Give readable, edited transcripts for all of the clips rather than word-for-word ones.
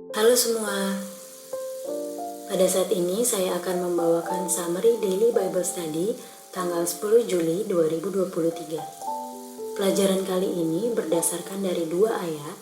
Halo semua, pada saat ini saya akan membawakan summary Daily Bible Study tanggal 10 Juli 2023. Pelajaran kali ini berdasarkan dari dua ayat,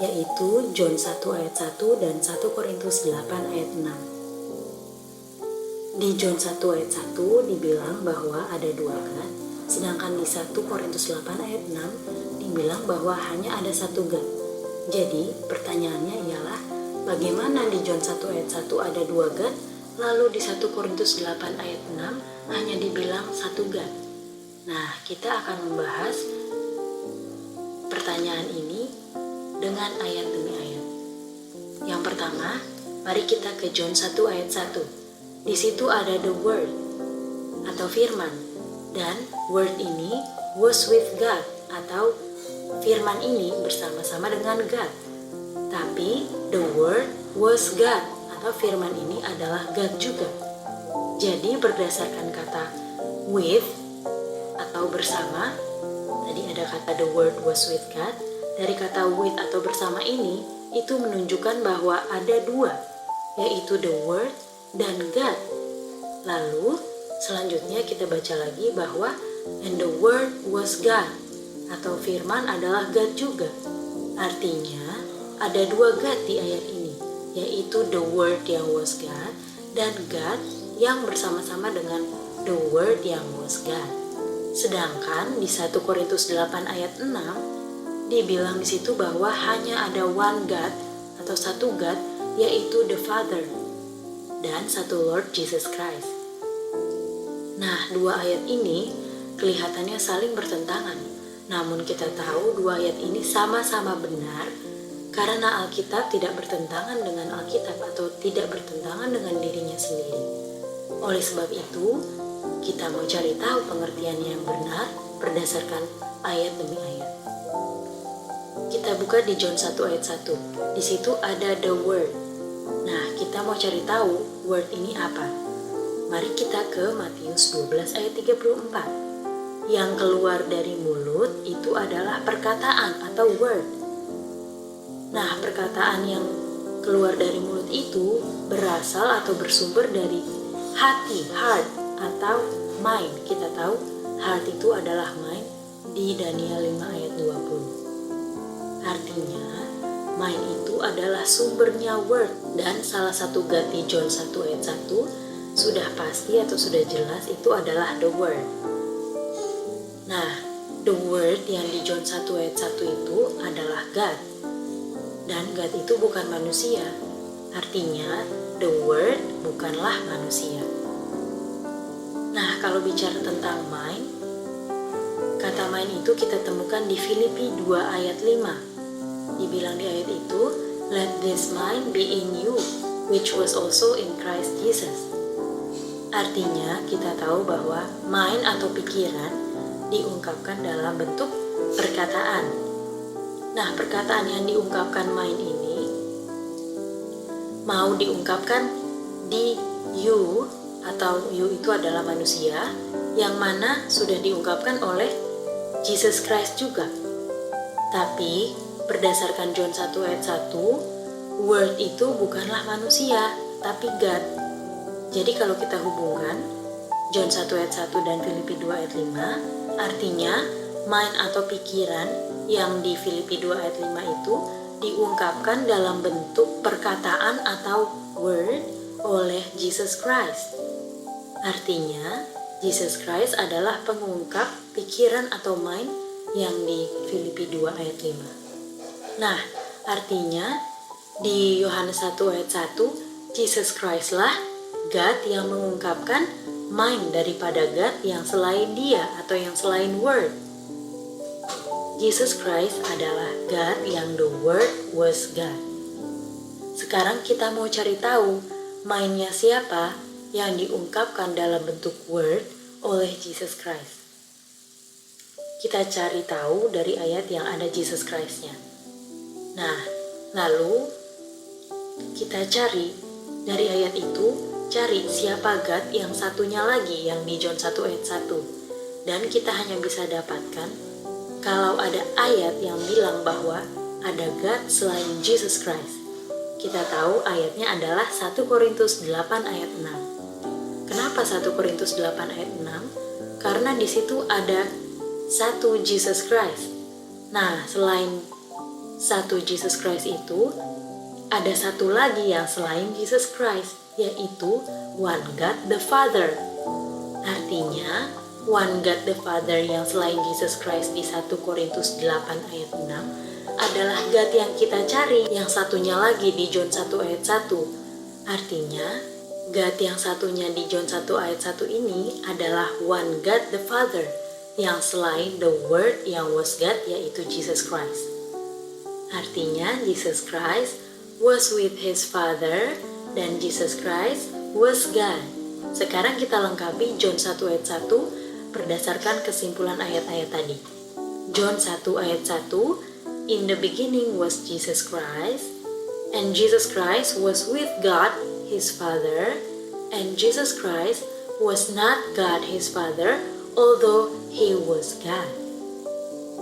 yaitu John 1 ayat 1 dan 1 Korintus 8 ayat 6. Di John 1 ayat 1 dibilang bahwa ada dua God, sedangkan di 1 Korintus 8 ayat 6 dibilang bahwa hanya ada satu God. Jadi pertanyaannya ialah, bagaimana di John 1 ayat 1 ada dua God, lalu di 1 Korintus 8 ayat 6 hanya dibilang satu God? Nah, kita akan membahas pertanyaan ini dengan ayat demi ayat. Yang pertama, mari kita ke John 1 ayat 1. Di situ ada the word atau firman, dan word ini was with God atau firman ini bersama-sama dengan God. Tapi the word was God atau firman ini adalah God juga. Jadi berdasarkan kata with atau bersama, tadi ada kata the word was with God. Dari kata with atau bersama ini, itu menunjukkan bahwa ada dua, yaitu the word dan God. Lalu selanjutnya kita baca lagi bahwa and the word was God atau firman adalah God juga. Artinya ada dua God di ayat ini, yaitu the word yang was God dan God yang bersama-sama dengan the word yang was God. Sedangkan di 1 Korintus 8 ayat 6 dibilang di situ bahwa hanya ada one God atau satu God, yaitu the Father dan satu Lord Jesus Christ. Nah, dua ayat ini kelihatannya saling bertentangan. Namun kita tahu dua ayat ini sama-sama benar karena Alkitab tidak bertentangan dengan Alkitab atau tidak bertentangan dengan dirinya sendiri. Oleh sebab itu, kita mau cari tahu pengertiannya yang benar berdasarkan ayat demi ayat. Kita buka di John 1 ayat 1. Di situ ada the word. Nah, kita mau cari tahu word ini apa. Mari kita ke Matius 12 ayat 34. Yang keluar dari mulut itu adalah perkataan atau word. Nah, perkataan yang keluar dari mulut itu berasal atau bersumber dari hati, heart, atau mind. Kita tahu heart itu adalah mind di Daniel 5 ayat 20. Artinya, mind itu adalah sumbernya word. Dan salah satu God di John 1 ayat 1 sudah pasti atau sudah jelas itu adalah the word. Nah, the word yang di John 1 ayat 1 itu adalah God. Dan God itu bukan manusia. Artinya, the word bukanlah manusia. Nah, kalau bicara tentang mind, kata mind itu kita temukan di Filipi 2 ayat 5. Dibilang di ayat itu, let this mind be in you, which was also in Christ Jesus. Artinya, kita tahu bahwa mind atau pikiran diungkapkan dalam bentuk perkataan. Nah, perkataan yang diungkapkan mind ini mau diungkapkan di you, atau you itu adalah manusia, yang mana sudah diungkapkan oleh Jesus Christ juga. Tapi berdasarkan John 1 ayat 1, word itu bukanlah manusia, tapi God. Jadi kalau kita hubungkan John 1 ayat 1 dan Filipi 2 ayat 5, artinya, mind atau pikiran yang di Filipi 2 ayat 5 itu diungkapkan dalam bentuk perkataan atau word oleh Jesus Christ. Artinya, Jesus Christ adalah pengungkap pikiran atau mind yang di Filipi 2 ayat 5. Nah, artinya di Yohanes 1 ayat 1, Jesus Christ lah God yang mengungkapkan mind daripada God yang selain dia atau yang selain word. Jesus Christ adalah God yang the word was God. Sekarang kita mau cari tahu mindnya siapa yang diungkapkan dalam bentuk word oleh Jesus Christ. Kita cari tahu dari ayat yang ada Jesus Christ-nya. Nah, lalu kita cari dari ayat itu, cari siapa God yang satunya lagi yang di John 1 ayat 1. Dan kita hanya bisa dapatkan kalau ada ayat yang bilang bahwa ada God selain Jesus Christ. Kita tahu ayatnya adalah 1 Korintus 8 ayat 6. Kenapa 1 Korintus 8 ayat 6? Karena di situ ada satu Jesus Christ. Nah, selain satu Jesus Christ itu, ada satu lagi yang selain Jesus Christ, yaitu One God the Father. Artinya, One God the Father yang selain Jesus Christ di 1 Korintus 8 ayat 6 adalah God yang kita cari, yang satunya lagi di John 1 ayat 1. Artinya, God yang satunya di John 1 ayat 1 ini adalah One God the Father yang selain the Word yang was God, yaitu Jesus Christ. Artinya, Jesus Christ was with His Father dan Jesus Christ was God. Sekarang kita lengkapi John 1 ayat 1 berdasarkan kesimpulan ayat-ayat tadi. John 1 ayat 1, in the beginning was Jesus Christ, and Jesus Christ was with God, His Father, and Jesus Christ was not God, His Father, although He was God.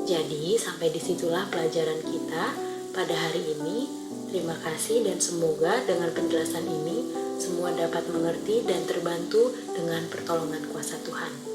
Jadi, sampai disitulah pelajaran kita pada hari ini. Terima kasih dan semoga dengan penjelasan ini semua dapat mengerti dan terbantu dengan pertolongan kuasa Tuhan.